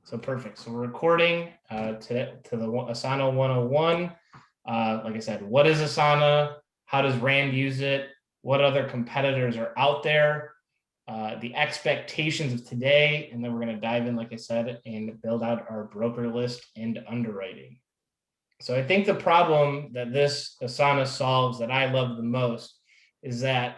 So perfect. So we're recording to the Asana 101. Like I said, what is Asana? How does Rand use it? What other competitors are out there? The expectations of today, and then we're going to dive in, like I said, and build out our broker list and underwriting. So I think the problem that this Asana solves that I love the most is that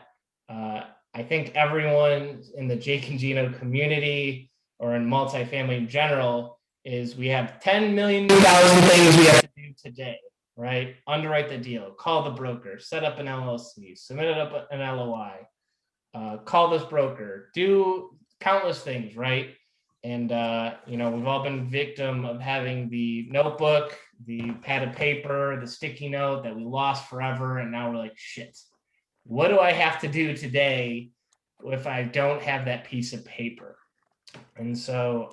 I think everyone in the Jake and Gino community or in multifamily in general is we have 10 million thousand things we have to do today, right? Underwrite the deal, call the broker, set up an LLC, submit it up an LOI, call this broker, do countless things, right? And we've all been victim of having the notebook, the pad of paper, the sticky note that we lost forever, and now we're like, shit, what do I have to do today if I don't have that piece of paper? And so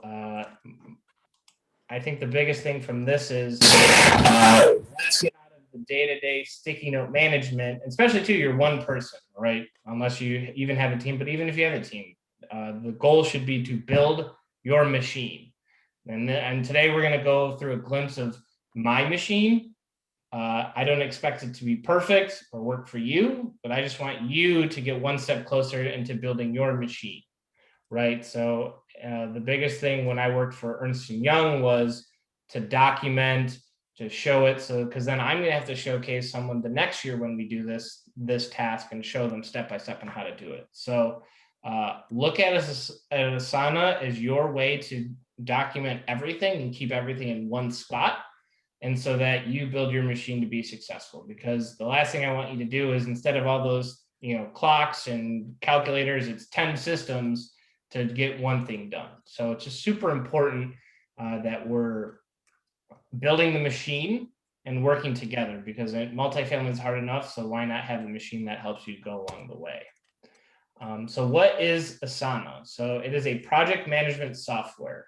I think the biggest thing from this is let's get out of the day-to-day sticky note management, especially too, you're one person, right? Unless you even have a team, but even if you have a team, the goal should be to build your machine. And today we're going to go through a glimpse of my machine. I don't expect it to be perfect or work for you, but I just want you to get one step closer into building your machine, right? So the biggest thing when I worked for Ernst & Young was to document, to show it. So, because then I'm going to have to showcase someone the next year when we do this task and show them step-by-step on how to do it. So look at Asana as your way to document everything and keep everything in one spot, and so that you build your machine to be successful. Because the last thing I want you to do is, instead of all those clocks and calculators, it's 10 systems to get one thing done. So it's just super important that we're building the machine and working together, because multifamily is hard enough, so why not have a machine that helps you go along the way? So what is Asana? So it is a project management software.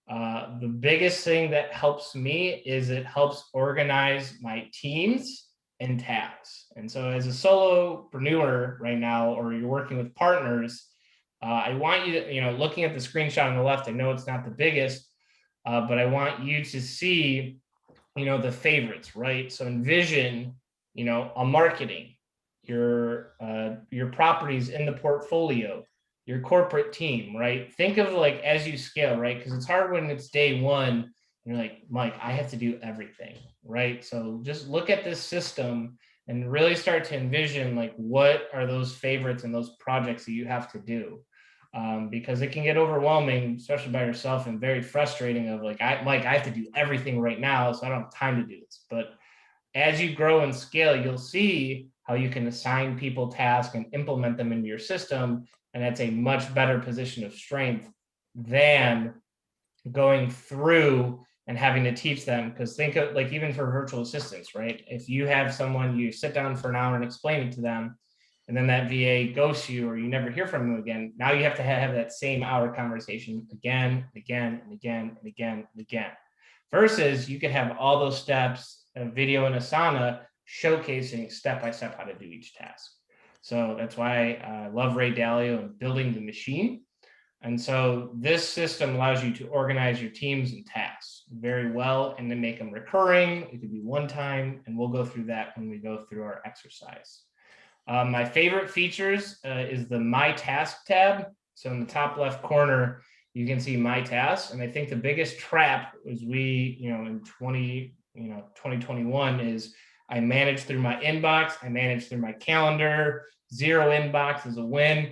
The biggest thing that helps me is it helps organize my teams and tasks. And so as a solopreneur right now, or you're working with partners, I want you to, looking at the screenshot on the left, I know it's not the biggest, but I want you to see, the favorites, right? So envision, a marketing, your properties in the portfolio, your corporate team, right? Think of like as you scale, right? Because it's hard when it's day one, and you're like, Mike, I have to do everything, right? So just look at this system and really start to envision like what are those favorites and those projects that you have to do. Because it can get overwhelming, especially by yourself, and very frustrating of like, I have to do everything right now, so I don't have time to do this. But as you grow and scale, you'll see how you can assign people tasks and implement them into your system. And that's a much better position of strength than going through and having to teach them. Because think of like, even for virtual assistants, right? If you have someone, you sit down for an hour and explain it to them, and then that VA ghosts you or you never hear from them again, now you have to have that same hour conversation again, and again, and again, and again, and again. Versus you could have all those steps, a video in Asana showcasing step-by-step how to do each task. So that's why I love Ray Dalio and building the machine. And so this system allows you to organize your teams and tasks very well, and then make them recurring. It could be one time, and we'll go through that when we go through our exercise. My favorite features is the My Task tab. So in the top left corner, you can see My Tasks. And I think the biggest trap is in 2021 is I manage through my inbox, I manage through my calendar. Zero inbox is a win.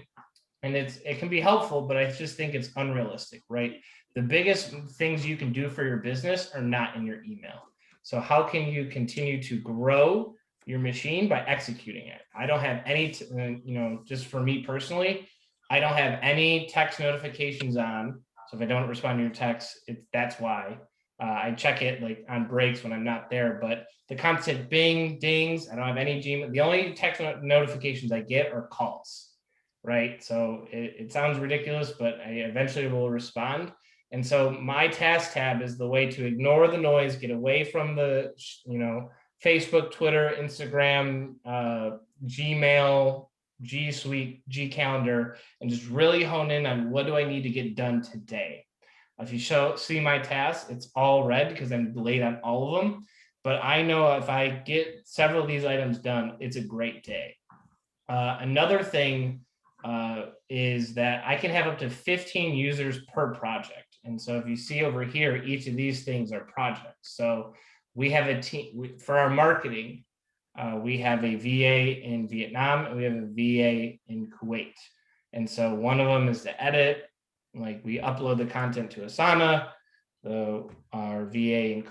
And it can be helpful, but I just think it's unrealistic, right? The biggest things you can do for your business are not in your email. So how can you continue to grow your machine? By executing it. I don't have any, just for me personally, I don't have any text notifications on. So if I don't respond to your text, that's why. I check it like on breaks when I'm not there, but the constant bing, dings, I don't have any Gmail. The only text notifications I get are calls, right? So it sounds ridiculous, but I eventually will respond. And so My Task tab is the way to ignore the noise, get away from the, Facebook, Twitter, Instagram, Gmail, G Suite, G Calendar, and just really hone in on what do I need to get done today. If you see my tasks, it's all red because I'm delayed on all of them. But I know if I get several of these items done, it's a great day. Another thing is that I can have up to 15 users per project. And so if you see over here, each of these things are projects. So we have a team for our marketing. We have a VA in Vietnam and we have a VA in Kuwait. And so one of them is to edit, like we upload the content to Asana. Our VA in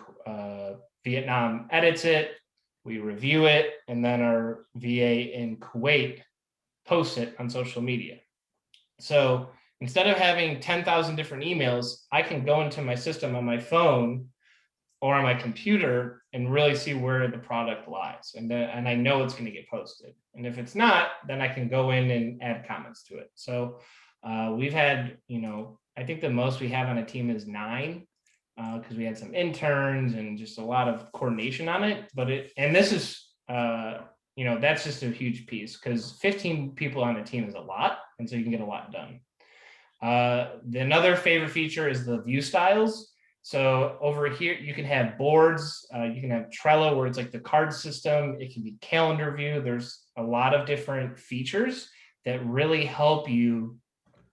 Vietnam edits it, we review it, and then our VA in Kuwait posts it on social media. So instead of having 10,000 different emails, I can go into my system on my phone or on my computer and really see where the product lies. And I know it's going to get posted. And if it's not, then I can go in and add comments to it. So we've had, I think the most we have on a team is 9, because we had some interns and just a lot of coordination on it. And this is, that's just a huge piece because 15 people on a team is a lot. And so you can get a lot done. Another favorite feature is the view styles. So over here, you can have boards, you can have Trello where it's like the card system. It can be calendar view. There's a lot of different features that really help you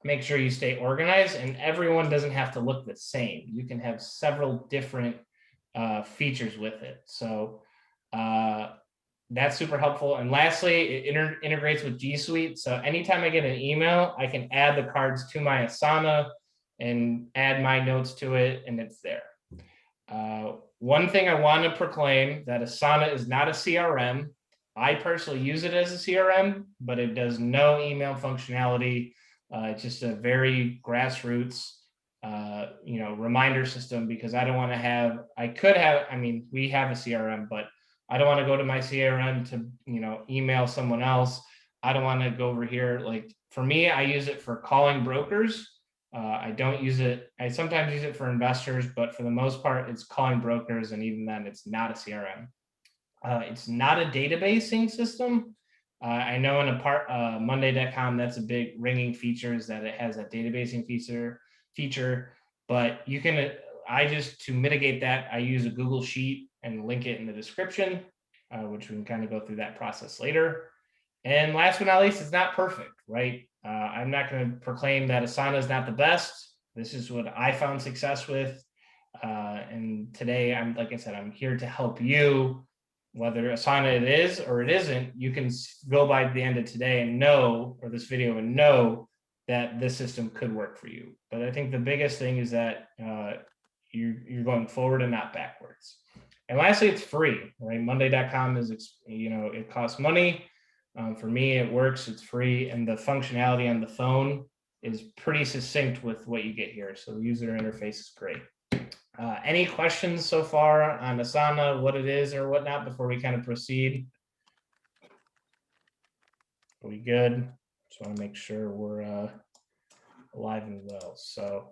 make sure you stay organized, and everyone doesn't have to look the same. You can have several different features with it. So that's super helpful. And lastly, it integrates with G Suite. So anytime I get an email, I can add the cards to my Asana and add my notes to it, and it's there. One thing I want to proclaim that Asana is not a CRM. I personally use it as a CRM, but it does no email functionality. It's just a very grassroots, reminder system because I don't want to have, we have a CRM, but I don't want to go to my CRM to, email someone else. I don't want to go over here. Like for me, I use it for calling brokers. I don't use it. I sometimes use it for investors, but for the most part, it's calling brokers. And even then it's not a CRM. It's not a databasing system. I know in Monday.com, that's a big ringing feature is that it has a databasing feature, but you can, to mitigate that, I use a Google Sheet and link it in the description, which we can kind of go through that process later. And last but not least, it's not perfect, right? I'm not going to proclaim that Asana is not the best. This is what I found success with. And today, like I said, I'm here to help you. Whether Asana it is or it isn't, you can go by the end of today and know, or this video and know that this system could work for you. But I think the biggest thing is that you're going forward and not backwards. And lastly, it's free, right? Monday.com is, it costs money. For me, it works, it's free. And the functionality on the phone is pretty succinct with what you get here. So the user interface is great. Any questions so far on Asana, what it is or whatnot before we kind of proceed? Are we good? Just want to make sure we're alive and well. So,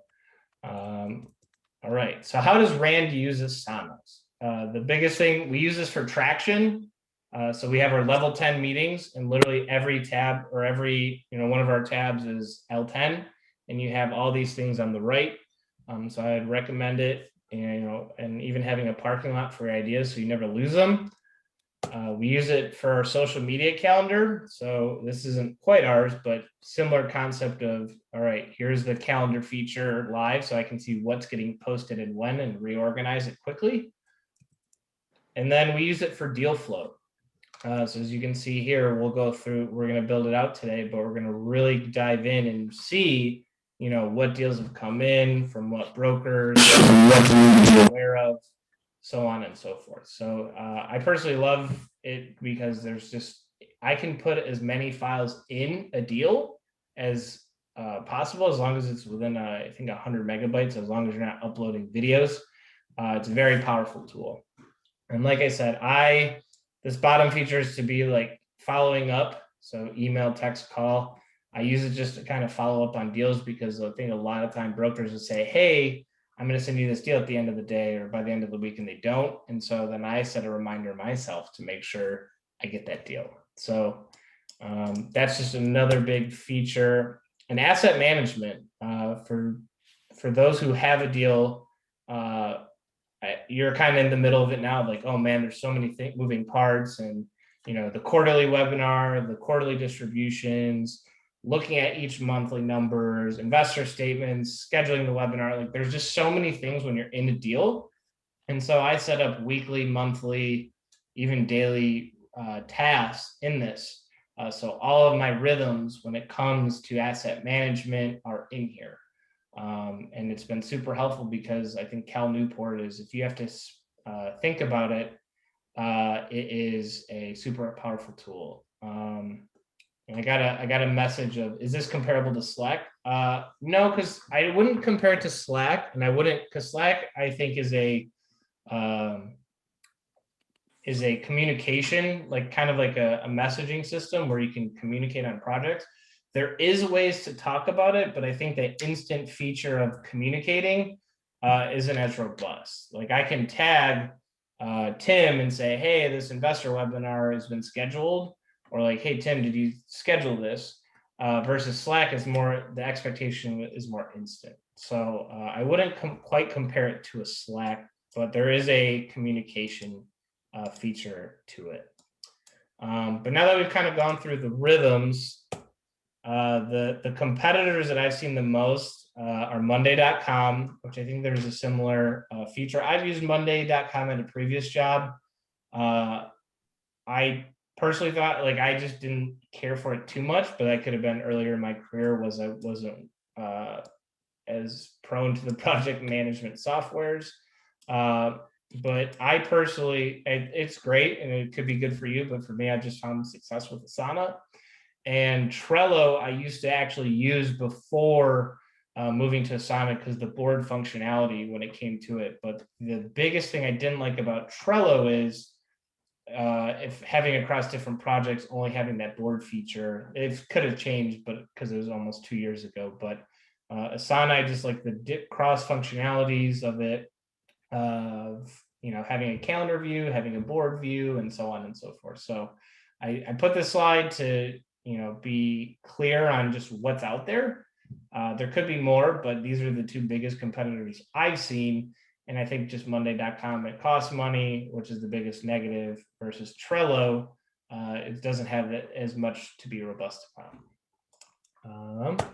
all right. So how does Rand use Asana? The biggest thing, we use this for traction. So we have our level 10 meetings, and literally every tab or every, one of our tabs is L10, and you have all these things on the right. So I'd recommend it. And even having a parking lot for ideas so you never lose them. We use it for our social media calendar. So this isn't quite ours, but similar concept of, all right, here's the calendar feature live so I can see what's getting posted and when and reorganize it quickly. And then we use it for deal flow. So as you can see here, we're going to build it out today, but we're going to really dive in and see what deals have come in from what brokers, what you're aware of, so on and so forth. So I personally love it because I can put as many files in a deal as possible, as long as it's within, I think 100 megabytes, as long as you're not uploading videos. It's a very powerful tool. And like I said, this bottom feature is to be like following up. So email, text, call. I use it just to kind of follow up on deals because I think a lot of time brokers would say, hey, I'm going to send you this deal at the end of the day or by the end of the week, and they don't. And so then I set a reminder myself to make sure I get that deal. So that's just another big feature. And asset management for for those who have a deal, you're kind of in the middle of it now, like, oh man, there's so many moving parts, and the quarterly webinar, the quarterly distributions, looking at each monthly numbers, investor statements, scheduling the webinar. Like, there's just so many things when you're in a deal. And so I set up weekly, monthly, even daily tasks in this. So all of my rhythms when it comes to asset management are in here. And it's been super helpful because I think Cal Newport is, if you have to think about it, it is a super powerful tool. And I got a message of, is this comparable to Slack? No, because I wouldn't compare it to Slack, and I wouldn't, because Slack I think is a communication, like kind of like a messaging system where you can communicate on projects. There is ways to talk about it, but I think the instant feature of communicating isn't as robust. Like, I can tag Tim and say, hey, this investor webinar has been scheduled, or like, hey, Tim, did you schedule this? Versus Slack is more, the expectation is more instant. So I wouldn't quite compare it to a Slack, but there is a communication feature to it. But now that we've kind of gone through the rhythms, the competitors that I've seen the most are Monday.com, which I think there's a similar feature. I've used Monday.com at a previous job. I personally thought, like, I just didn't care for it too much, but that could have been earlier in my career, was I wasn't as prone to the project management softwares. But I personally, it's great and it could be good for you, but for me, I just found success with Asana. And Trello, I used to actually use before moving to Asana because the board functionality when it came to it. But the biggest thing I didn't like about Trello is if having across different projects, only having that board feature. It could have changed, but because it was almost 2 years ago. But Asana, I just like the cross functionalities of it, of having a calendar view, having a board view, and so on and so forth. So I put this slide to be clear on just what's out there. There could be more, but these are the two biggest competitors I've seen. And I think just Monday.com, it costs money, which is the biggest negative, versus Trello. It doesn't have as much to be robust about.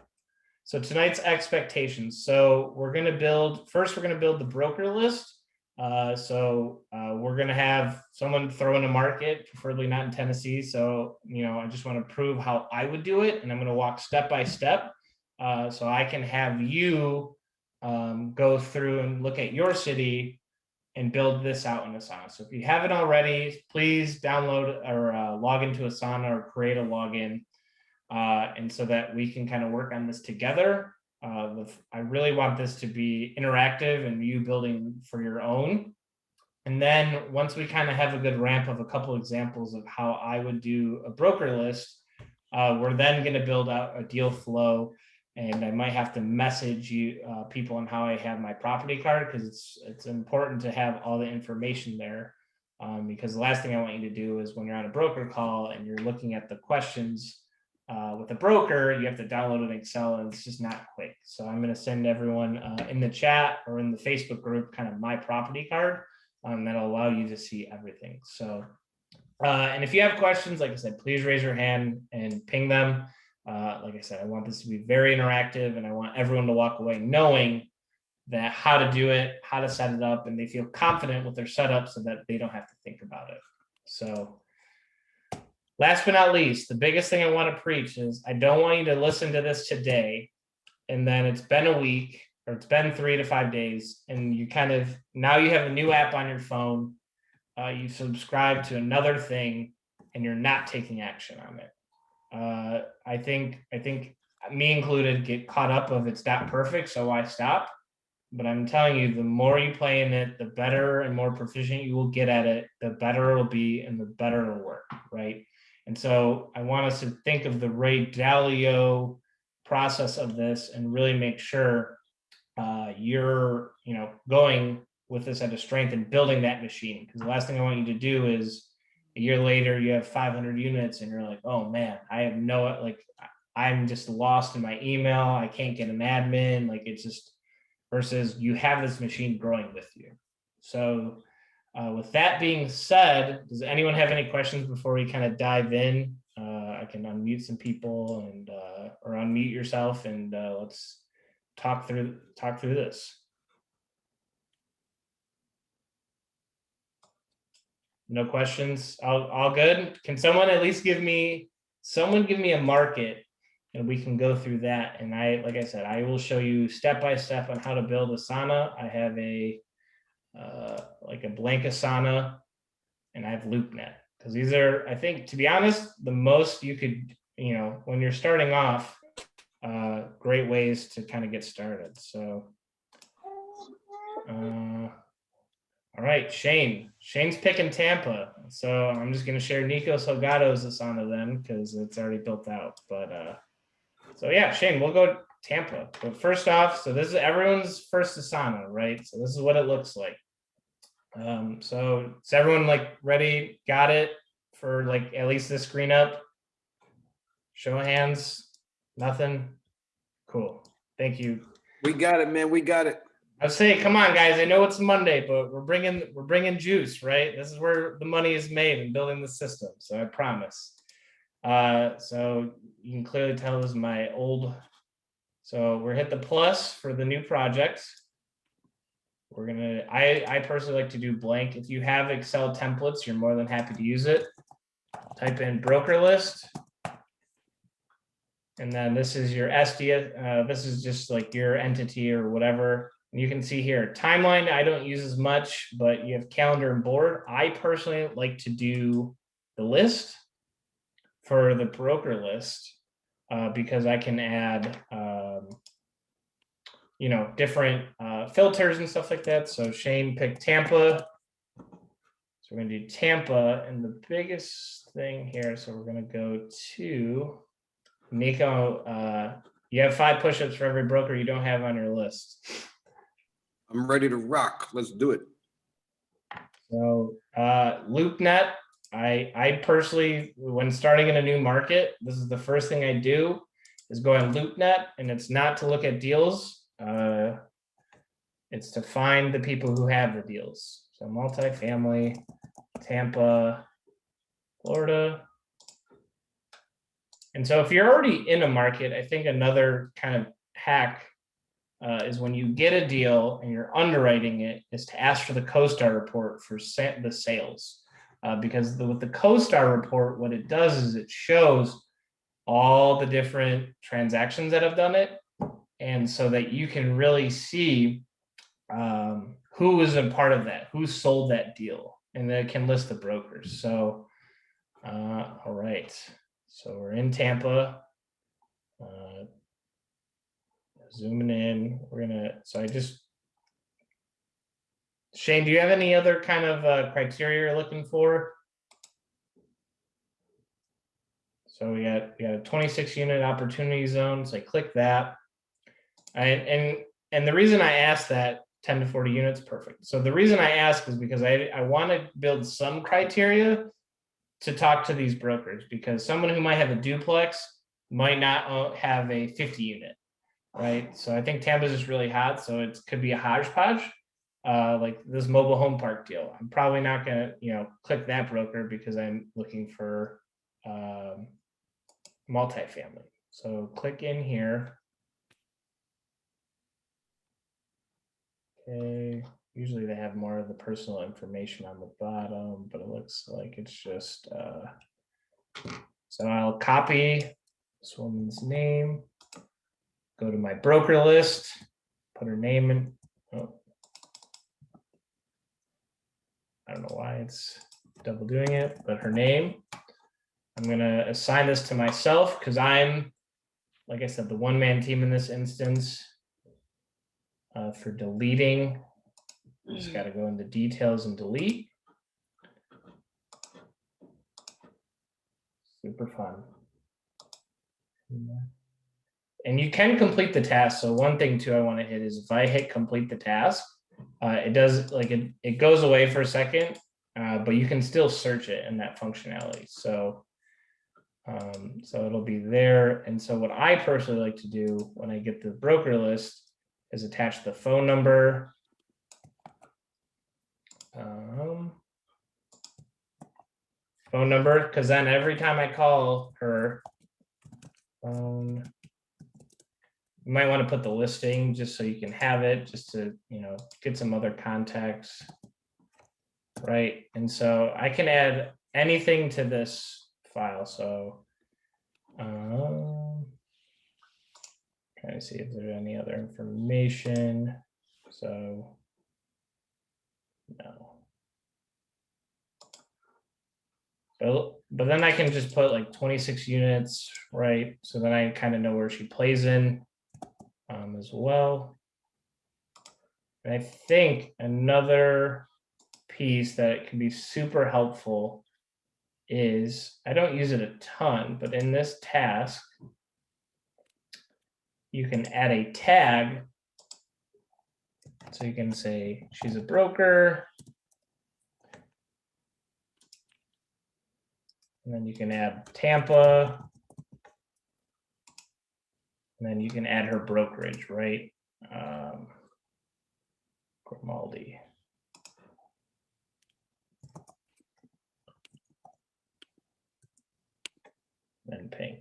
So tonight's expectations. So we're going to build the broker list. So we're going to have someone throw in a market, preferably not in Tennessee. So, I just want to prove how I would do it. And I'm going to walk step by step. So I can have you go through and look at your city and build this out in Asana. So if you haven't already, please download or log into Asana or create a login. And so that we can kind of work on this together. I really want this to be interactive and you building for your own. And then once we kind of have a good ramp of a couple examples of how I would do a broker list, we're then going to build out a deal flow. And I might have to message you people on how I have my property card, because it's important to have all the information there. Because the last thing I want you to do is when you're on a broker call and you're looking at the questions with a broker, you have to download an Excel and it's just not quick. So I'm going to send everyone in the chat or in the Facebook group kind of my property card that'll allow you to see everything. So, and if you have questions, like I said, please raise your hand and ping them. Like I said, I want this to be very interactive and I want everyone to walk away knowing that how to do it, how to set it up, and they feel confident with their setup so that they don't have to think about it. So last but not least, the biggest thing I want to preach is I don't want you to listen to this today and then it's been a week or it's been 3 to 5 days and you now you have a new app on your phone, you subscribe to another thing and you're not taking action on it. I think me included get caught up of it's not perfect, so why stop? But I'm telling you, the more you play in it, the better and more proficient you will get at it, the better it'll be and the better it'll work, right? And so I want us to think of the Ray Dalio process of this and really make sure you're going with this at a strength and building that machine. Because the last thing I want you to do is a year later you have 500 units and you're like, oh man, I'm just lost in my email. I can't get an admin. Like, it's just, versus you have this machine growing with you. So with that being said, does anyone have any questions before we kind of dive in? I can unmute some people and or unmute yourself, and let's talk through this. No questions. All good. Can someone at least give me a market, and we can go through that. And like I said, I will show you step by step on how to build Asana. I have a like a blank Asana, and I have Loopnet, because these are, I think, to be honest, the most you could, when you're starting off, great ways to kind of get started. So, all right, Shane's picking Tampa. So I'm just going to share Nico Salgado's Asana then, because it's already built out. But so yeah, Shane, we'll go Tampa. But first off, so this is everyone's first Asana, right? So this is what it looks like. So is everyone like ready? Got it for like at least this screen up? Show of hands. Nothing. Cool. Thank you. We got it, man. We got it. I would say, come on, guys. I know it's Monday, but we're bringing juice, right? This is where the money is made in building the system. So I promise. So you can clearly tell this is my old. So we're hit the plus for the new projects. We're gonna. I personally like to do blank. If you have Excel templates, you're more than happy to use it. Type in broker list. And then this is your SDS. This is just like your entity or whatever. And you can see here, timeline, I don't use as much, but you have calendar and board. I personally like to do the list for the broker list because I can add, different filters and stuff like that. So Shane picked Tampa. So we're going to do Tampa. And the biggest thing here, so we're going to go to Nico. You have 5 push-ups for every broker you don't have on your list. I'm ready to rock. Let's do it. So Loopnet, I personally, when starting in a new market, this is the first thing I do is go on Loopnet, and it's not to look at deals. It's to find the people who have the deals. So multifamily, Tampa, Florida. And so if you're already in a market, I think another kind of hack is when you get a deal and you're underwriting it, is to ask for the CoStar report for the sales. Because with the CoStar report, what it does is it shows all the different transactions that have done it. And so that you can really see who is a part of that, who sold that deal, and then it can list the brokers. So, all right. So we're in Tampa. Zooming in, Shane, do you have any other kind of criteria you're looking for? So we got a 26 unit opportunity zone. So I click that. And the reason I asked that 10 to 40 units, perfect. So the reason I ask is because I want to build some criteria to talk to these brokers, because someone who might have a duplex might not have a 50 unit. Right. So I think Tampa's just really hot. So it could be a hodgepodge, like this mobile home park deal. I'm probably not going to, click that broker because I'm looking for multifamily. So click in here. Okay. Usually they have more of the personal information on the bottom, but it looks like it's just, so I'll copy this woman's name. Go to my broker list, put her name in. Oh. I don't know why it's double doing it, but her name. I'm going to assign this to myself because I'm, like I said, the one-man team in this instance. For deleting, just got to go into details and delete. Super fun. And you can complete the task. So one thing too I want to hit is if I hit complete the task, it does like it goes away for a second, but you can still search it in that functionality. So so it'll be there. And so what I personally like to do when I get the broker list is attach the phone number. Phone number, because then every time I call her, you might want to put the listing just so you can have it, just to, you know, get some other context, right? And so I can add anything to this file. So trying to see if there's any other information. So no. But then I can just put like 26 units, right? So then I kind of know where she plays in as well. And I think another piece that can be super helpful is, I don't use it a ton, but in this task, you can add a tag. So you can say she's a broker. And then you can add Tampa. And then you can add her brokerage, right? Grimaldi. And pink.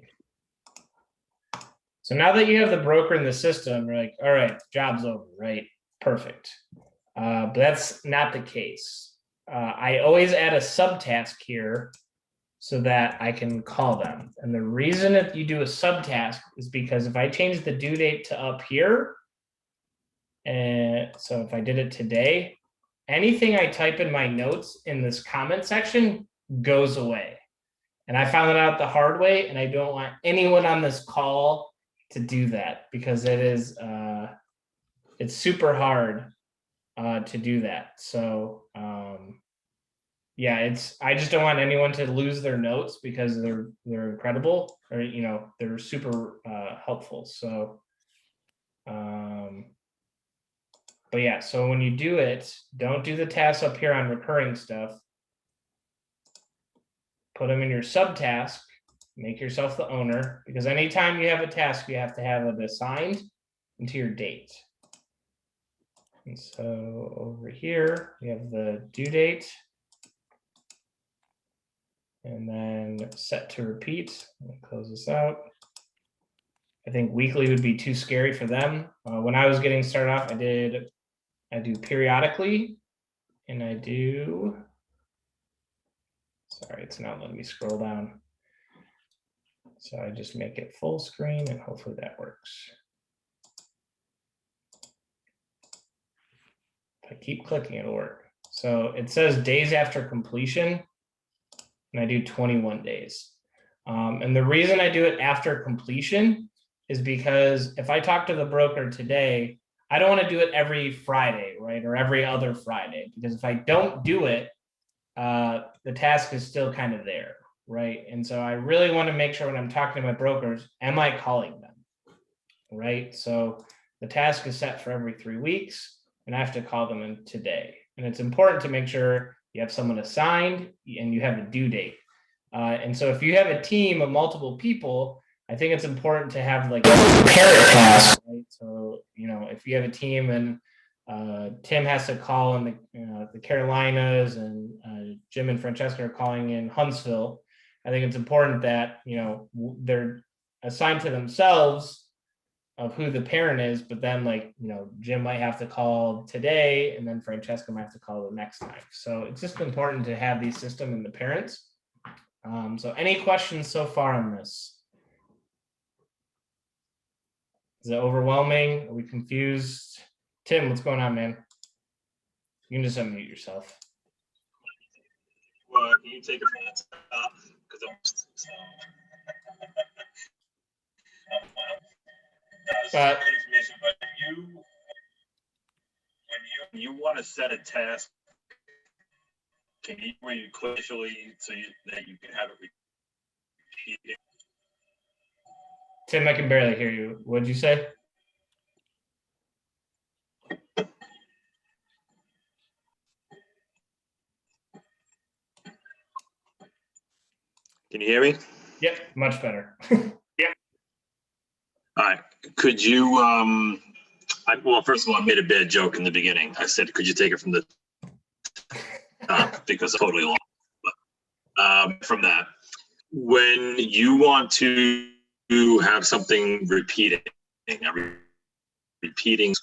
So now that you have the broker in the system, you're like, all right, job's over, right? Perfect. But that's not the case. I always add a subtask here so that I can call them. And the reason that you do a subtask is because if I change the due date to up here, and so if I did it today, anything I type in my notes in this comment section goes away. And I found it out the hard way, and I don't want anyone on this call to do that, because it is it's super hard to do that. So yeah, I just don't want anyone to lose their notes, because they're incredible, or you know, they're super helpful. So but yeah, so when you do it, don't do the tasks up here on recurring stuff. Put them in your subtask, make yourself the owner, because anytime you have a task, you have to have it assigned into your date. And so over here, we have the due date. And then set to repeat. Let me close this out. I think weekly would be too scary for them. When I was getting started off, I do periodically, and I do, sorry, it's not letting me scroll down. So I just make it full screen, and hopefully that works. If I keep clicking, it'll work. So it says days after completion, and I do 21 days. And the reason I do it after completion is because if I talk to the broker today, I don't want to do it every Friday, right? Or every other Friday, because if I don't do it, the task is still kind of there, right? And so I really want to make sure when I'm talking to my brokers, am I calling them, right? So the task is set for every 3 weeks, and I have to call them in today. And it's important to make sure you have someone assigned and you have a due date. And so if you have a team of multiple people, I think it's important to have like a parent task, right? So, you know, if you have a team and Tim has to call in the Carolinas, and Jim and Francesca are calling in Huntsville, I think it's important that, you know, they're assigned to themselves of who the parent is, but then, like, you know, Jim might have to call today, and then Francesca might have to call the next time. So it's just important to have these system and the parents. So any questions so far on this? Is it overwhelming? Are we confused? Tim, what's going on, man? You can just unmute yourself. Well, can you take it from the top? Because I'm information, but when you want to set a task, can you read it clearly so that you can have it repeated? Tim, I can barely hear you. What'd you say? Can you hear me? Yep, much better. Yeah. All right. Could you Well, first of all, I made a bad joke in the beginning. I said, could you take it from the top? Because I totally lost. But from that, when you want to have something repeating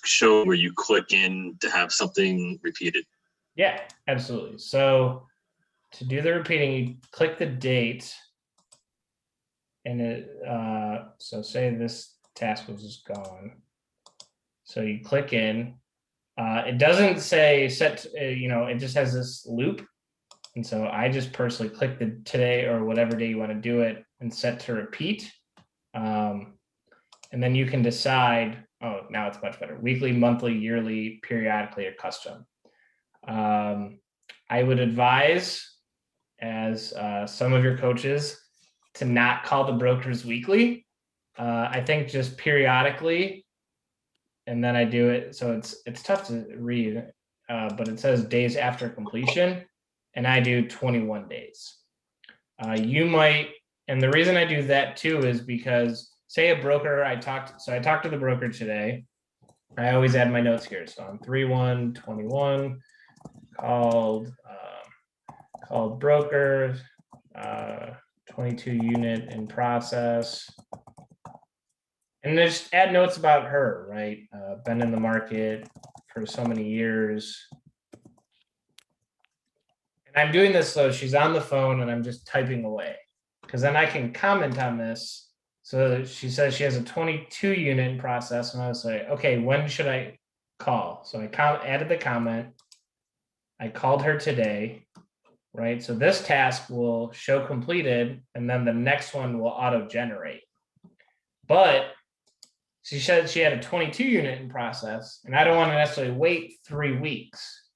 show where you click in to have something repeated. Yeah, absolutely. So to do the repeating, you click the date, and it so say this task was just gone. So you click in. It doesn't say set, it just has this loop. And so I just personally click the today or whatever day you want to do it and set to repeat. And then you can decide, oh, now it's much better. Weekly, monthly, yearly, periodically, or custom. I would advise, as some of your coaches, to not call the brokers weekly. I think just periodically, and then I do it. So it's tough to read, but it says days after completion, and I do 21 days. You might, and the reason I do that too is because say a broker I talked to the broker today. I always add my notes here. So on 3/1/21, called broker, 22 unit in process. And just add notes about her, right? Been in the market for so many years. And I'm doing this so she's on the phone and I'm just typing away, because then I can comment on this. So she says she has a 22 unit in process, and I was like, okay, when should I call? So I added the comment. I called her today, right? So this task will show completed, and then the next one will auto generate. But she said she had a 22 unit in process, and I don't want to necessarily wait 3 weeks,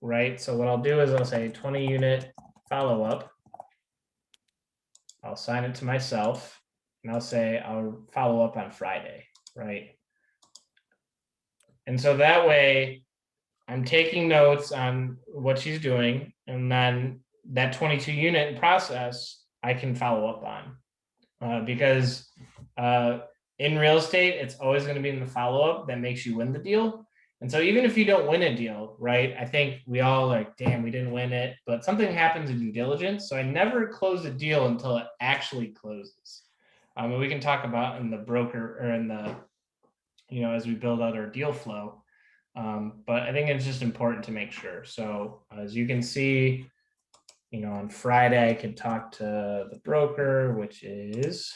right? So what I'll do is I'll say 20 unit follow-up. I'll assign it to myself, and I'll say I'll follow up on Friday, right? And so that way I'm taking notes on what she's doing, and then that 22 unit process I can follow up on, because in real estate, it's always going to be in the follow-up that makes you win the deal. And so even if you don't win a deal, right, I think we all like, damn, we didn't win it, but something happens in due diligence. So I never close a deal until it actually closes. And we can talk about in the broker or in the, as we build out our deal flow. But I think it's just important to make sure. So as you can see, on Friday, I could talk to the broker, which is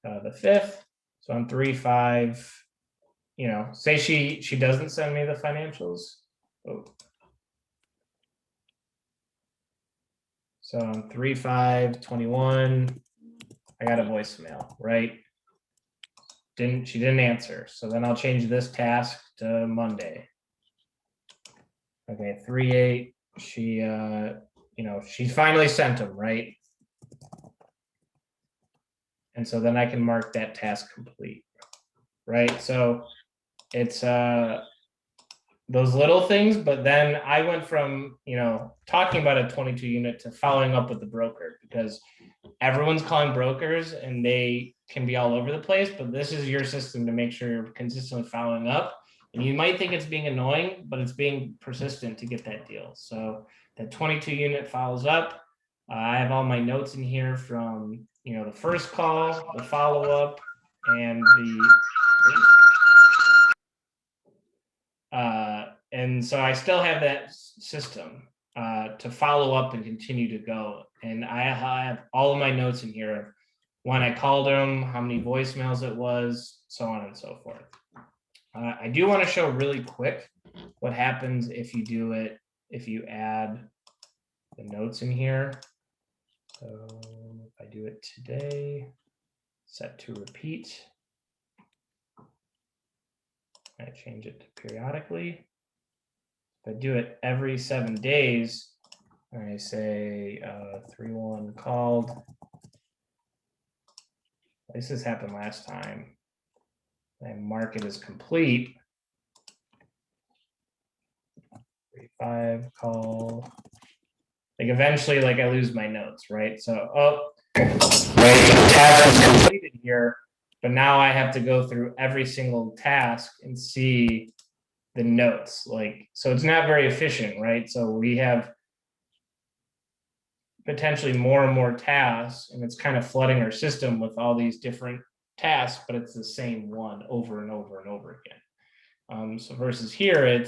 the 5th. So on 3/5, say she doesn't send me the financials. Oh. So on 3/5/21, I got a voicemail, right? She didn't answer. So then I'll change this task to Monday. Okay, 3/8, she she finally sent them, right? And so then I can mark that task complete, right? So it's those little things, but then I went from, talking about a 22 unit to following up with the broker, because everyone's calling brokers and they can be all over the place, but this is your system to make sure you're consistently following up. And you might think it's being annoying, but it's being persistent to get that deal. So that 22 unit follows up. I have all my notes in here from, the first call, the follow-up, and and so I still have that system to follow up and continue to go. And I have all of my notes in here of when I called them, how many voicemails it was, so on and so forth. I do want to show really quick what happens if you do it, if you add the notes in here. So if I do it today, set to repeat, I change it to periodically. If I do it every 7 days, I say 3/1 called. This has happened last time. I mark it as complete. 3/5 call. Like eventually, I lose my notes, right? So, right, the task is completed here. But now I have to go through every single task and see the notes. Like, so it's not very efficient, right? So we have potentially more and more tasks, and it's kind of flooding our system with all these different tasks, but it's the same one over and over and over again. So versus here,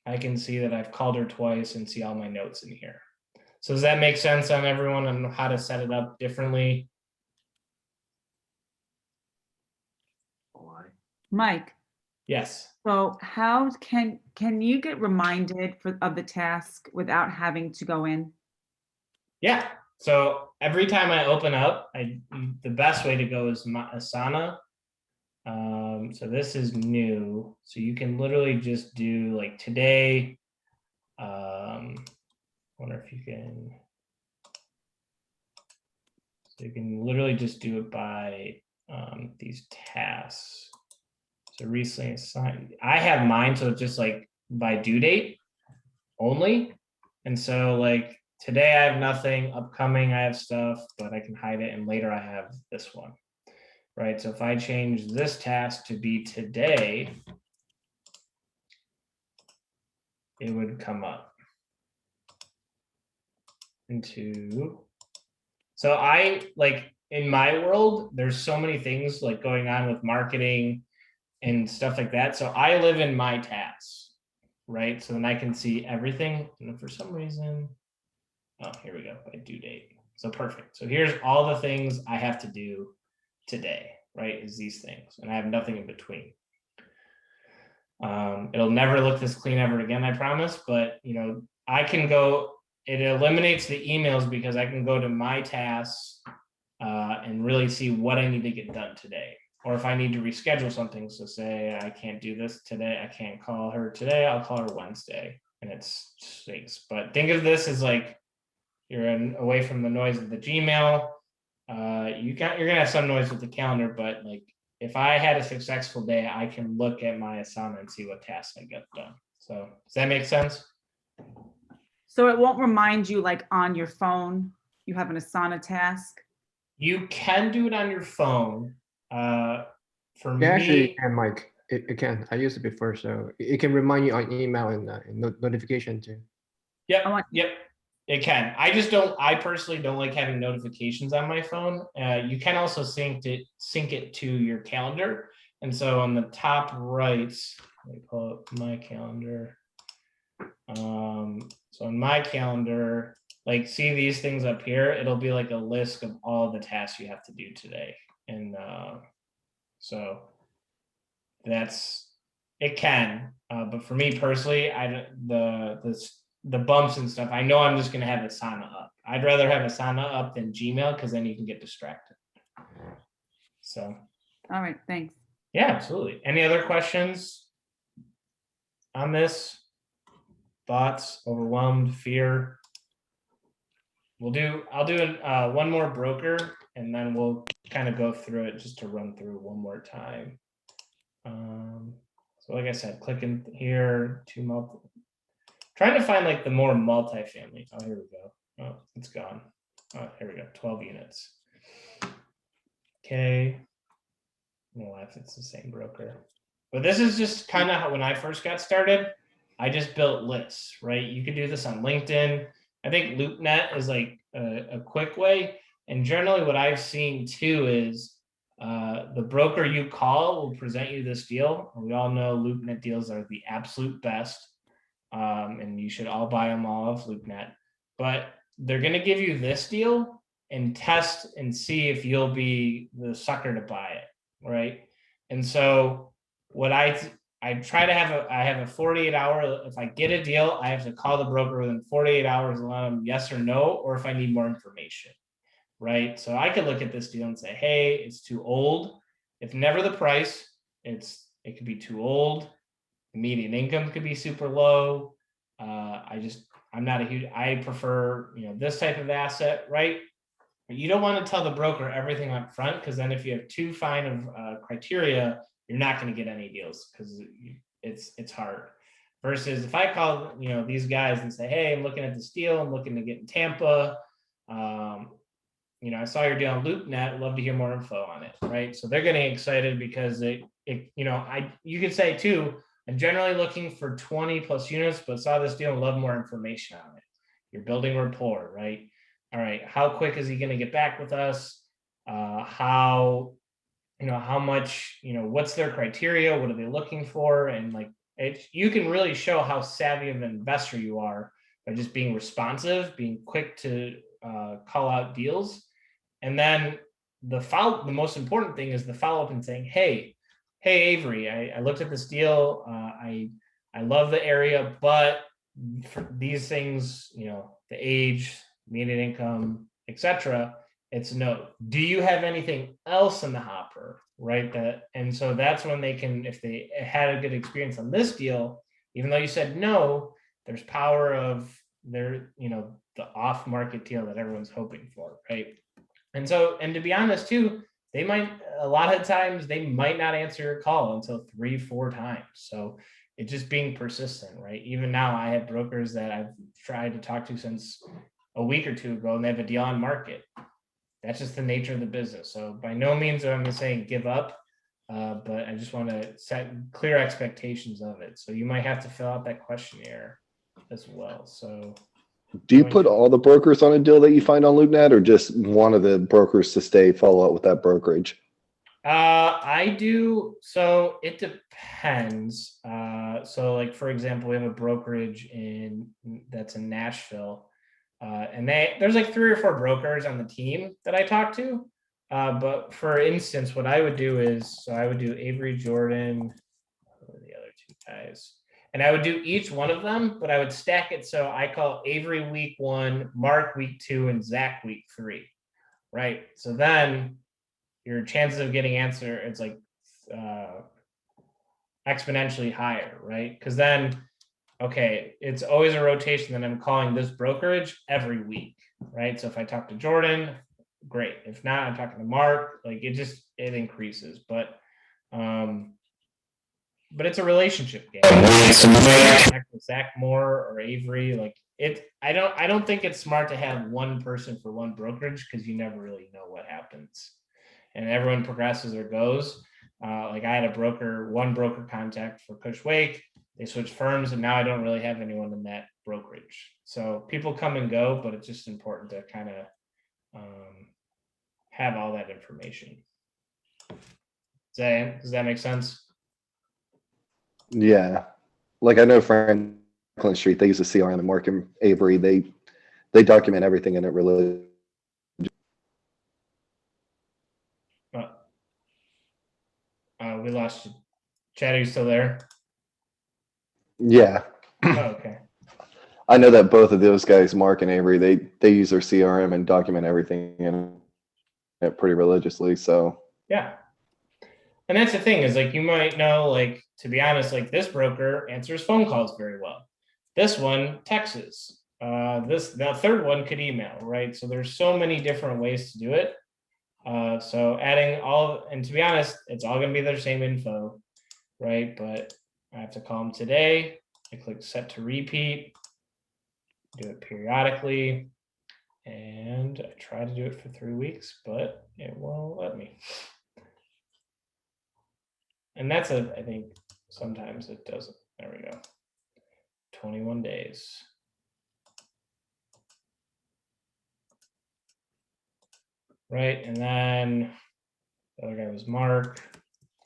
I can see that I've called her twice and see all my notes in here. So does that make sense on everyone on how to set it up differently? Mike, Yes. so how can you get reminded of the task without having to go in? Yeah. So every time I open up, the best way to go is my Asana. So this is new. So you can literally just do like today. Wonder if you can. So you can literally just do it by these tasks. So recently assigned. I have mine, so it's just like by due date only. And so like today I have nothing, upcoming I have stuff, but I can hide it, and later I have this one. Right. So if I change this task to be today, it would come up into. So I like in my world, there's so many things like going on with marketing and stuff like that. So I live in my tasks, right? So then I can see everything. And for some reason, oh, here we go, by due date. So perfect. So here's all the things I have to do today, right? Is these things, and I have nothing in between. It'll never look this clean ever again, I promise. But you know, I can go. It eliminates the emails because I can go to my tasks and really see what I need to get done today. Or if I need to reschedule something, so say I can't do this today, I can't call her today, I'll call her Wednesday, and it's stinks. But think of this as like you're away from the noise of the Gmail. You're gonna have some noise with the calendar, but like if I had a successful day, I can look at my Asana and see what tasks I get done. So does that make sense? So it won't remind you like on your phone, you have an Asana task? You can do it on your phone. For Yeah, actually, me, it can, Mike. It can. I used it before, so it can remind you on email and notification too. yep, it can. I personally don't like having notifications on my phone. You can also sync it to your calendar. And so on the top right, let me pull up my calendar. So on my calendar, like see these things up here, it'll be like a list of all the tasks you have to do today. And so it can, but for me personally, the bumps and stuff, I know I'm just gonna have Asana up. I'd rather have Asana up than Gmail because then you can get distracted. So. All right, thanks. Yeah, absolutely. Any other questions on this? Thoughts, overwhelmed, fear? I'll do one more broker, and then we'll kind of go through it just to run through one more time. So like I said, clicking here to trying to find like the more multifamily. Oh, here we go. Oh, it's gone. Oh, here we go. 12 units. Okay. No, if it's the same broker. But this is just kind of how when I first got started, I just built lists, right? You could do this on LinkedIn. I think Loopnet is like a quick way. And generally what I've seen too is the broker you call will present you this deal. And we all know Loopnet deals are the absolute best. And you should all buy them all off Loopnet. But they're going to give you this deal and test and see if you'll be the sucker to buy it, right? And so what I try to have I have a 48-hour, if I get a deal, I have to call the broker within 48 hours and let them yes or no, or if I need more information, right? So I could look at this deal and say, hey, it's too old. If never the price, it could be too old. The median income could be super low. I'm not a huge, I prefer, this type of asset, right? But you don't want to tell the broker everything up front, because then if you have too fine of criteria, you're not going to get any deals because it's hard. Versus if I call these guys and say, hey, I'm looking at this deal, I'm looking to get in Tampa, I saw your deal on Loopnet. Love to hear more info on it, right? So they're getting excited because you could say too, I'm generally looking for 20 plus units, but saw this deal and love more information on it. You're building rapport, right? All right, how quick is he going to get back with us? How much, what's their criteria? What are they looking for? And like, you can really show how savvy of an investor you are by just being responsive, being quick to call out deals. And then the most important thing is the follow-up and saying, hey Avery, I looked at this deal. I love the area, but for these things, the age, median income, etc., it's no. Do you have anything else in the hopper, right? And so that's when they can, if they had a good experience on this deal, even though you said no, there's power of their, the off-market deal that everyone's hoping for, right? And to be honest too, a lot of times they might not answer your call until 3-4 times. So it's just being persistent, right? Even now I have brokers that I've tried to talk to since a week or two ago, and they have a deal on market. That's just the nature of the business. So by no means am I saying give up, but I just want to set clear expectations of it. So you might have to fill out that questionnaire as well. So do you put all the brokers on a deal that you find on LoopNet, or just one of the brokers to follow up with that brokerage? I do. So it depends. So like, for example, we have a brokerage that's in Nashville. And there's like 3 or 4 brokers on the team that I talk to. But for instance, what I would do is, so I would do Avery, Jordan, the other 2 guys, and I would do each one of them, but I would stack it. So I call Avery week 1, Mark week 2, and Zach week 3, right? So then your chances of getting answer, it's like exponentially higher, right? Because then, okay, it's always a rotation that I'm calling this brokerage every week, right? So if I talk to Jordan, great. If not, I'm talking to Mark. Like it increases, but it's a relationship game. Connect with Zach Moore or Avery, like it. I don't think it's smart to have one person for one brokerage, because you never really know what happens, and everyone progresses or goes. Like I had one broker contact for Cushwake. They switched firms, and now I don't really have anyone in that brokerage. So people come and go, but it's just important to kind of have all that information. Does that make sense? Yeah, like I know Franklin Street, they use a CRM, and Mark and Avery, they document everything in it really. We lost you. Chad, are you still there? Yeah. Oh, okay. I know that both of those guys, Mark and Avery, they use their CRM and document everything in it pretty religiously. So yeah. And that's the thing, is like, you might know, like, to be honest, like this broker answers phone calls very well. This one texts. The third one could email, right? So there's so many different ways to do it. So adding and to be honest, it's all going to be their same info, right? But I have to call them today. I click set to repeat, do it periodically, and I try to do it for 3 weeks, but it won't let me. And I think sometimes it doesn't. There we go. 21 days. Right, and then the other guy was Mark.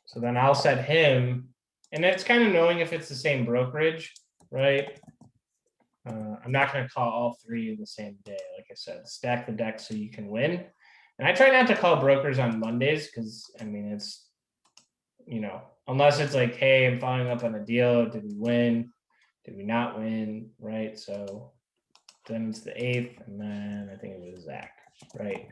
So then I'll set him, and it's kind of knowing if it's the same brokerage, right? I'm not going to call all 3 in the same day. Like I said, stack the deck so you can win. And I try not to call brokers on Mondays, because I mean, it's, unless it's like, hey, I'm following up on a deal. Did we win? Did we not win? Right. So then it's the 8th, and then I think it was Zach, right?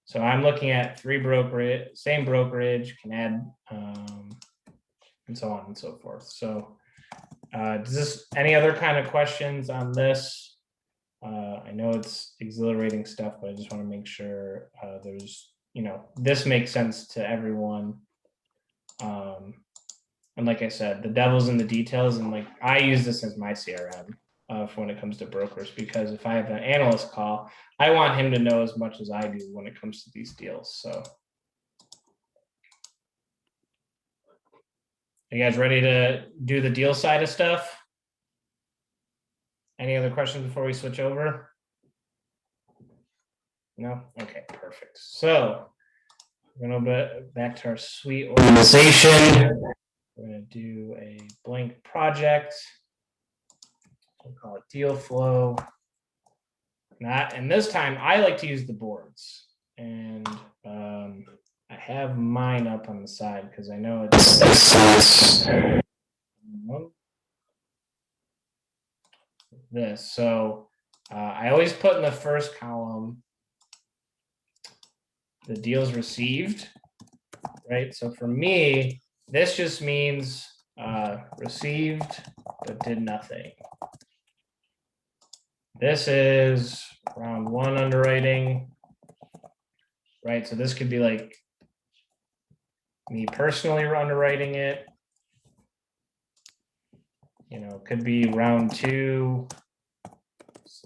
So I'm looking at 3 brokerage, same brokerage, can add, and so on and so forth. So any other kind of questions on this? I know it's exhilarating stuff, but I just want to make sure there's, this makes sense to everyone. And like I said, the devil's in the details, and like I use this as my CRM. for when it comes to brokers, because if I have an analyst call, I want him to know as much as I do when it comes to these deals. So, are you guys ready to do the deal side of stuff? Any other questions before we switch over? No? Okay, perfect. So we're going to go back to our suite organization. We're going to do a blank project. We'll call it deal flow. And this time I like to use the boards. And I have mine up on the side because I know it's this. So I always put in the first column the deals received, right? So for me, this just means received but did nothing. This is round one underwriting, right? So this could be like me personally underwriting it. You know, it could be round two /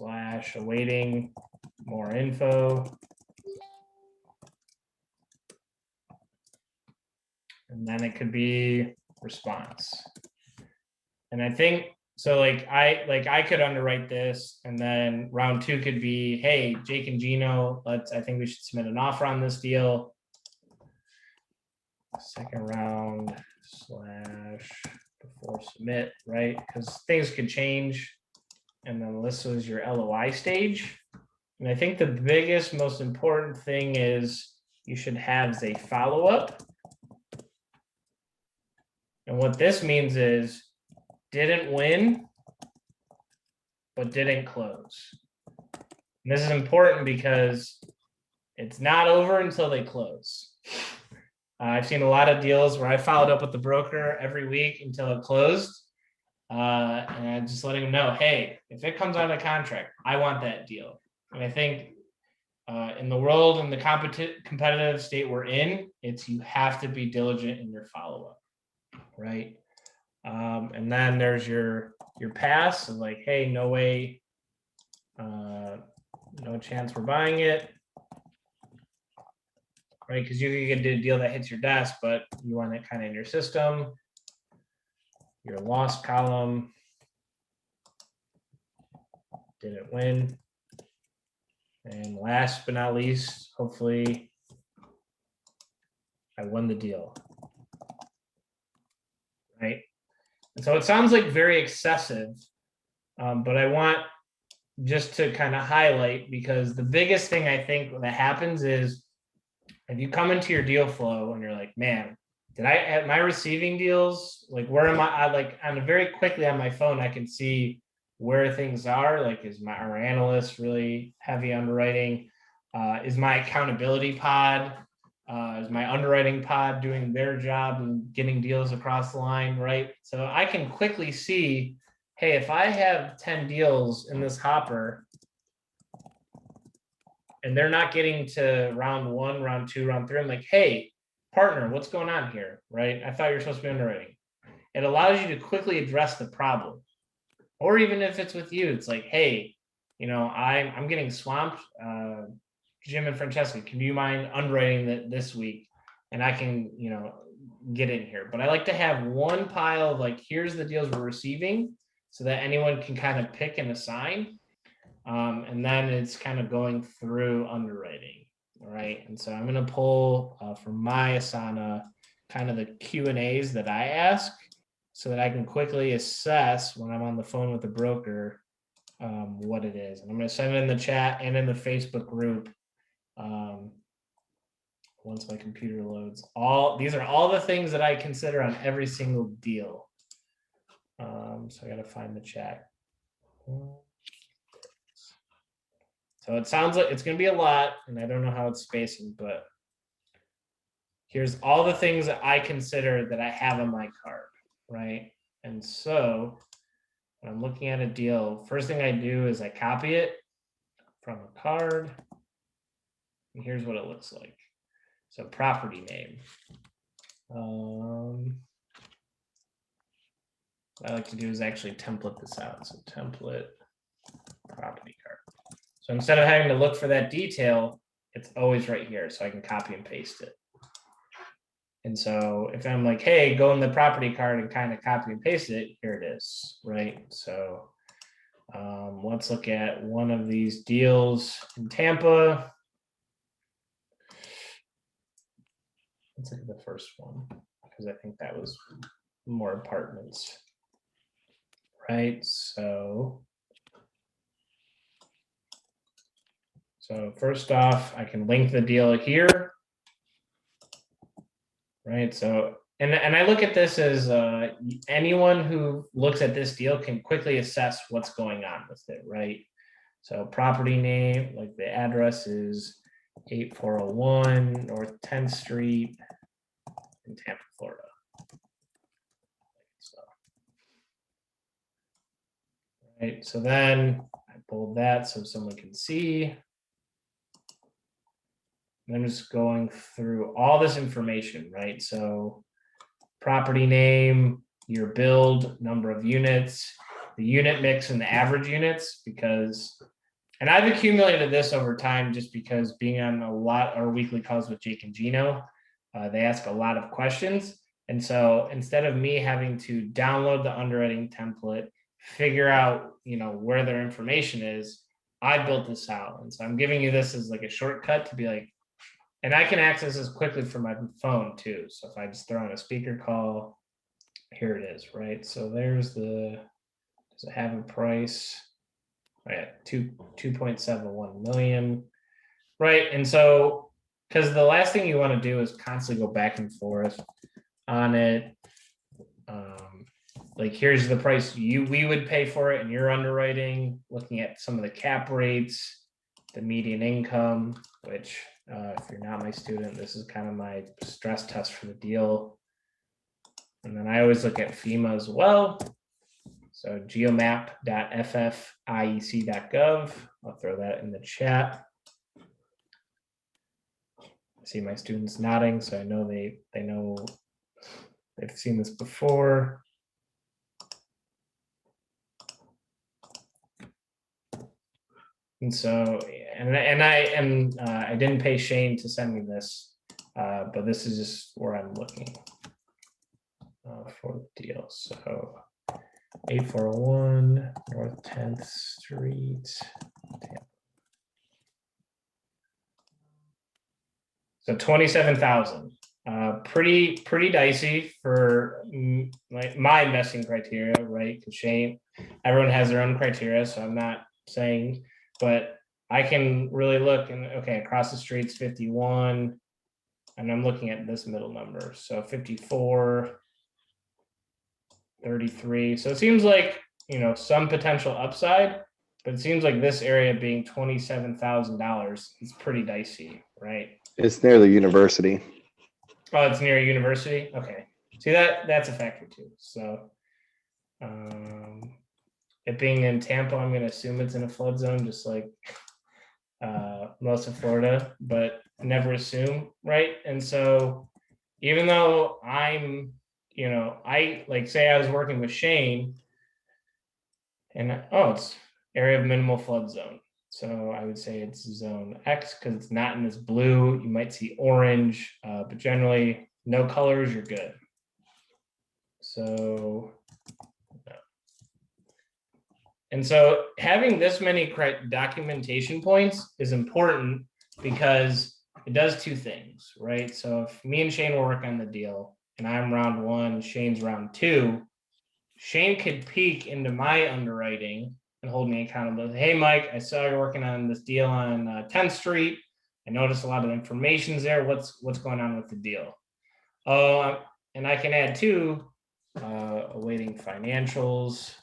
awaiting more info. And then it could be response. And I think so I could underwrite this, and then round two could be, hey, Jake and Gino, I think we should submit an offer on this deal. Second round / before submit, right? Because things could change. And then this was your LOI stage. And I think the biggest, most important thing is you should have a follow-up. And what this means is didn't win, but didn't close. And this is important because it's not over until they close. I've seen a lot of deals where I followed up with the broker every week until it closed. And I'm just letting them know, hey, if it comes out of contract, I want that deal. And I think in the world and the competitive state we're in, you have to be diligent in your follow-up, right? And then there's your pass of like, hey, no way, no chance we're buying it, right? Because you can get a deal that hits your desk, but you want it kind of in your system. Your loss column, didn't win. And last but not least, hopefully I won the deal, right? And so it sounds like very excessive, but I want just to kind of highlight, because the biggest thing I think that happens is if you come into your deal flow and you're like, man, am I receiving deals? Like, where am I like, very quickly on my phone, I can see where things are. Like, is our analyst really heavy underwriting? Is my accountability pod, is my underwriting pod doing their job and getting deals across the line, right? So I can quickly see, hey, if I have 10 deals in this hopper and they're not getting to round one, round two, round three, I'm like, hey, partner, what's going on here, right? I thought you were supposed to be underwriting. It allows you to quickly address the problem. Or even if it's with you, it's like, hey, you know, I'm getting swamped. Jim and Francesca, can you mind underwriting this week? And I can, you know, get in here. But I like to have one pile of like, here's the deals we're receiving, so that anyone can kind of pick and assign. And then it's kind of going through underwriting, right? And so I'm going to pull from my Asana kind of the Q&As that I ask, so that I can quickly assess when I'm on the phone with the broker what it is. And I'm going to send it in the chat and in the Facebook group once my computer loads. These are all the things that I consider on every single deal. So I got to find the chat. So it sounds like it's going to be a lot, and I don't know how it's spacing, but here's all the things that I consider that I have on my card, right? And so when I'm looking at a deal, first thing I do is I copy it from a card. And here's what it looks like. So property name. what I like to do is actually template this out. So template property card. So instead of having to look for that detail, it's always right here. So I can copy and paste it. And so if I'm like, hey, go in the property card and kind of copy and paste it, here it is, right? So let's look at one of these deals in Tampa. Let's look at the first one, because I think that was more apartments, right? So first off, I can link the deal here, right? So, and I look at this as anyone who looks at this deal can quickly assess what's going on with it, right? So property name, like the address is 8401 North 10th Street in Tampa, Florida. So, right, so then I pulled that so someone can see. And I'm just going through all this information, right? So property name, your build, number of units, the unit mix and the average units, because, and I've accumulated this over time just because being on a lot of weekly calls with Jake and Gino, they ask a lot of questions. And so instead of me having to download the underwriting template, figure out, where their information is, I built this out. And so I'm giving you this as like a shortcut to be like, and I can access this quickly from my phone too. So if I just throw on a speaker call, here it is, right? So there's does it have a price? Oh, yeah, 2.71 million, right? And so, because the last thing you want to do is constantly go back and forth on it. Like here's the price we would pay for it in your underwriting, looking at some of the cap rates, the median income, which if you're not my student, this is kind of my stress test for the deal. And then I always look at FEMA as well. So geomap.ffiec.gov. I'll throw that in the chat. I see my students nodding, so I know they know they've seen this before. And so, I didn't pay Shane to send me this, but this is just where I'm looking for the deal. So 8401 North 10th Street. So 27,000. Pretty dicey for my investing criteria, right? Because Shane, everyone has their own criteria, so I'm not saying, but I can really look and okay, across the street's 51, and I'm looking at this middle number. So 54, 33. So it seems like, some potential upside, but it seems like this area being $27,000 is pretty dicey, right? It's near the university. Oh, it's near a university? Okay. See, that's a factor too. So it being in Tampa, I'm going to assume it's in a flood zone, just like most of Florida, but never assume, right? And so even though I'm, I like say I was working with Shane and it's area of minimal flood zone. So I would say it's zone X because it's not in this blue. You might see orange, but generally no colors, you're good. So, and so having this many documentation points is important because it does two things, right? So if me and Shane will work on the deal and I'm round one, Shane's round two, Shane could peek into my underwriting and hold me accountable. Hey, Mike, I saw you're working on this deal on 10th Street. I noticed a lot of information's there. What's going on with the deal? And I can add too, awaiting financials,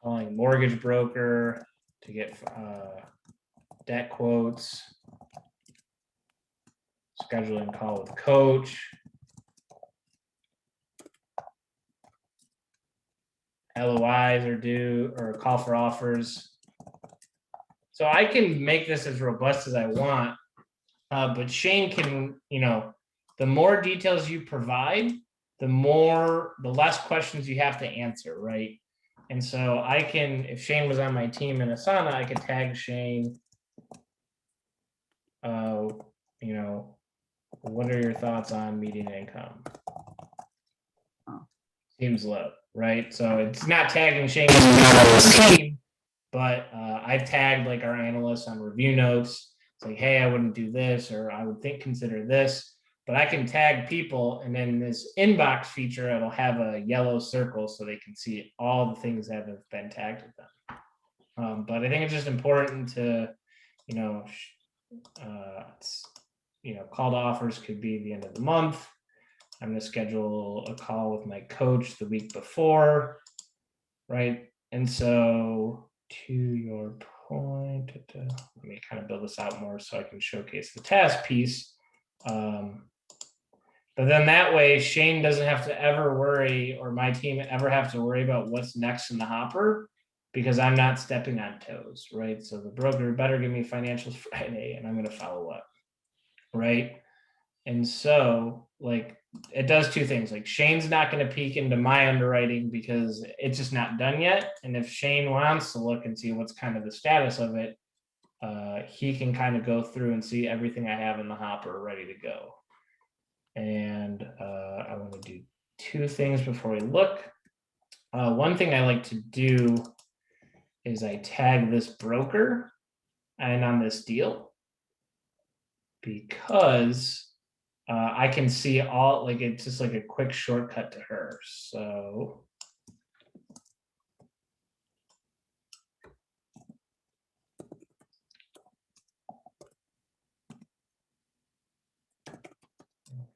calling mortgage broker to get debt quotes, scheduling call with coach, LOIs are due or call for offers. So I can make this as robust as I want, but Shane can, the more details you provide, the less questions you have to answer, right? And so I can, if Shane was on my team in Asana, I could tag Shane. You know, what are your thoughts on median income? Seems low, right? So it's not tagging Shane, but I've tagged like our analysts on review notes. It's like, hey, I wouldn't do this, or I would consider this. But I can tag people, and then this inbox feature, it'll have a yellow circle so they can see all the things that have been tagged with them. But I think it's just important to, you know, call to offers could be the end of the month. I'm going to schedule a call with my coach the week before, right? And so to your point, let me kind of build this out more so I can showcase the task piece. But then that way, Shane doesn't have to ever worry, or my team ever have to worry about what's next in the hopper, because I'm not stepping on toes, right? So the broker better give me financials Friday, and I'm going to follow up, right? And so, like, it does two things. Like, Shane's not going to peek into my underwriting because it's just not done yet. And if Shane wants to look and see what's kind of the status of it, he can kind of go through and see everything I have in the hopper ready to go. And I want to do two things before we look. One thing I like to do is I tag this broker and on this deal, because I can see all, like, it's just like a quick shortcut to her. So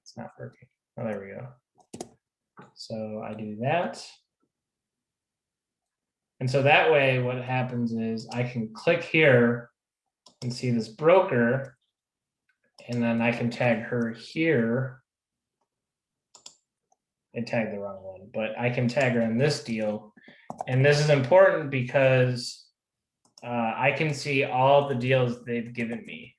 it's not working. Oh, there we go. So I do that. And so that way what happens is I can click here and see this broker, and then I can tag her here. I tagged the wrong one, but I can tag her in this deal. And this is important because I can see all the deals they've given me,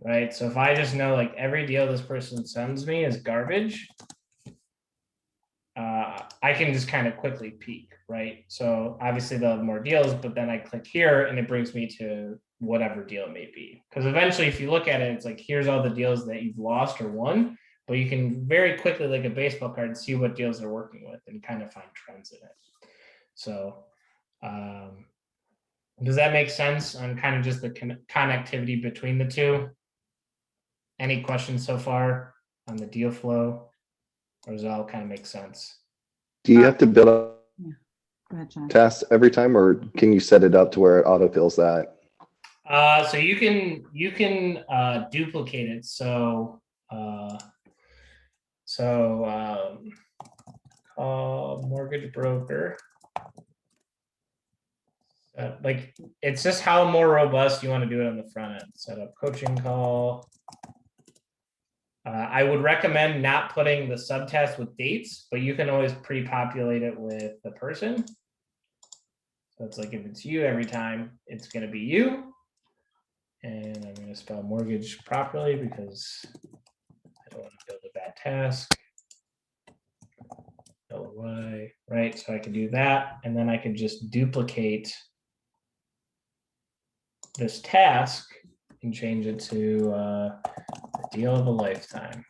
right? So if I just know, like, every deal this person sends me is garbage, I can just kind of quickly peek, right? So obviously they'll have more deals, but then I click here and it brings me to whatever deal it may be. Because eventually, if you look at it, it's like, here's all the deals that you've lost or won, but you can very quickly, like a baseball card, see what deals they're working with and kind of find trends in it. So does that make sense on kind of just the connectivity between the two? Any questions so far on the deal flow, or does it all kind of make sense? Do you have to build Go ahead, John. tasks every time, or can you set it up to where it autofills that? So you can duplicate it. So call mortgage broker. Like, it's just how more robust you want to do it on the front end. Set up coaching call. I would recommend not putting the subtask with dates, but you can always pre-populate it with the person. So it's like, if it's you every time, it's going to be you. And I'm going to spell mortgage properly because I don't want to build a bad task. LY, right? So I can do that. And then I can just duplicate this task and change it to the deal of a lifetime.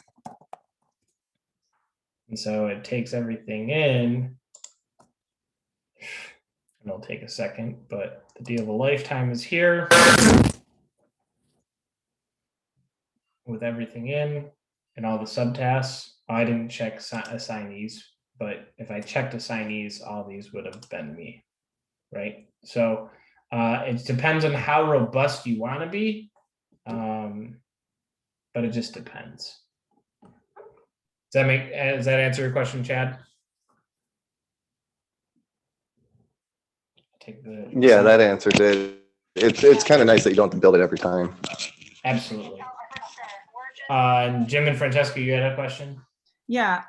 And so it takes everything in. And it'll take a second, but the deal of a lifetime is here with everything in and all the subtasks. I didn't check assignees, but if I checked assignees, all these would have been me, right? So it depends on how robust you want to be, but it just depends. Does that answer your question, Chad? Yeah, that answers it. It's kind of nice that you don't have to build it every time. Absolutely. And Jim and Francesca, you had a question? Yeah,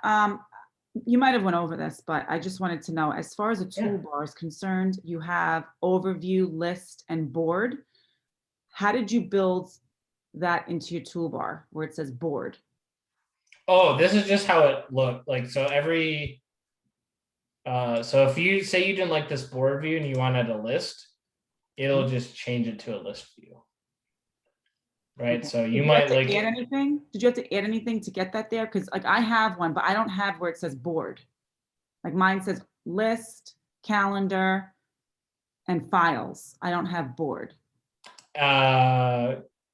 you might have went over this, but I just wanted to know, as far as the toolbar is concerned, you have overview, list, and board. How did you build that into your toolbar where it says board? Oh, this is just how it looked like. So every, so if you say you didn't like this board view and you wanted a list, it'll just change it to a list view. Right, Okay. so Did you have might to like, add anything? Did you have to add anything to get that there? Because like I have one, but I don't have where it says board. Like mine says list, calendar, and files. I don't have board.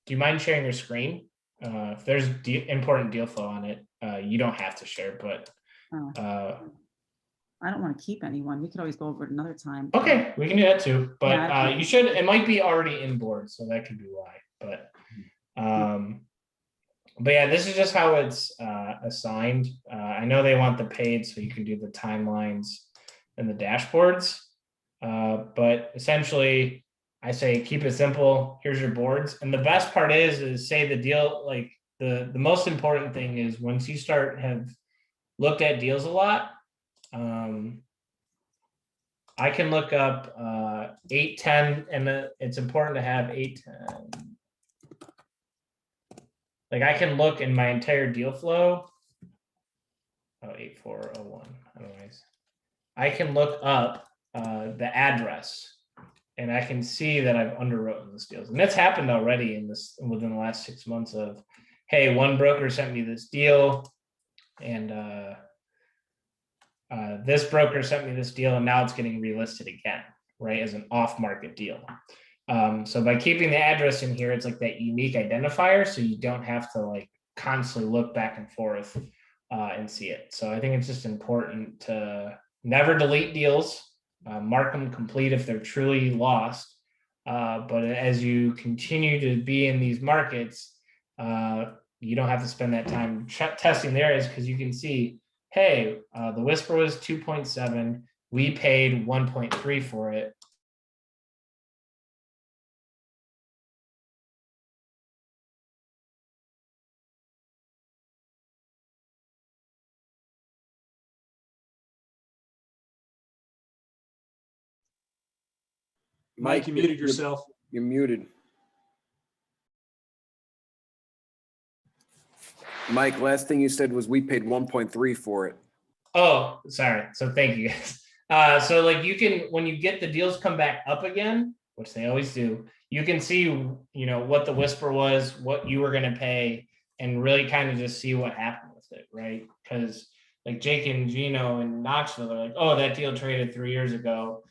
do you mind sharing your screen? If there's important deal flow on it, you don't have to share, but Oh, I don't want to keep anyone. We could always go over it another time. okay, we can do that too. But Yeah, you should, it might be already in board, so that could be why. But yeah, this is just how it's assigned. I know they want the paid, so you can do the timelines and the dashboards. But essentially, I say keep it simple. Here's your boards, and the best part is say the deal. Like the most important thing is once you have looked at deals a lot. I can look up 810, and it's important to have 810. Like I can look in my entire deal flow. Oh, 8401. Otherwise, I can look up the address, and I can see that I've underwritten this deals, and that's happened already within the last 6 months. Of, hey, one broker sent me this deal, and this broker sent me this deal, and now it's getting relisted again, right, as an off-market deal. So by keeping the address in here, it's like that unique identifier, so you don't have to like constantly look back and forth and see it. So I think it's just important to never delete deals, mark them complete if they're truly lost. But as you continue to be in these markets, you don't have to spend that time testing the areas, because you can see, hey, the Whisper was 2.7, we paid 1.3 for it. Mike, you muted yourself. You're muted. Mike, last thing you said was we paid 1.3 for it. Oh, sorry. So thank you guys. So like you can, when you get the deals come back up again, which they always do, you can see, you know, what the Whisper was, what you were going to pay, and really kind of just see what happened with it, right? Because like Jake and Gino in Knoxville are like, oh, that deal traded 3 years ago.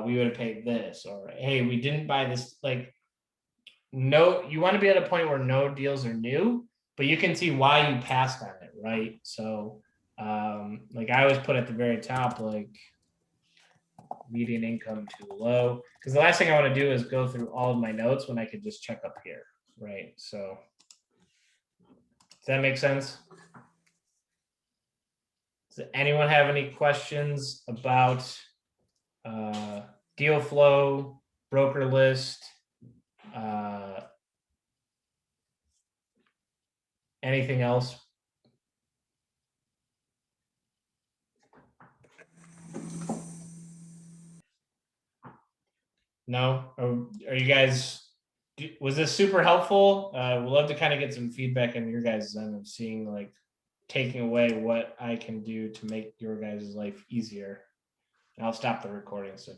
We would have paid this, or hey, we didn't buy this. Like, no, you want to be at a point where no deals are new, but you can see why you passed on it, right? So like I always put at the very top, like median income too low, because the last thing I want to do is go through all of my notes when I could just check up here, right? So does that make sense? Does anyone have any questions about deal flow, broker list, anything else? No? Are you guys, was this super helpful? We'd love to kind of get some feedback on your guys' end of seeing, like, taking away what I can do to make your guys' life easier. And I'll stop the recording. So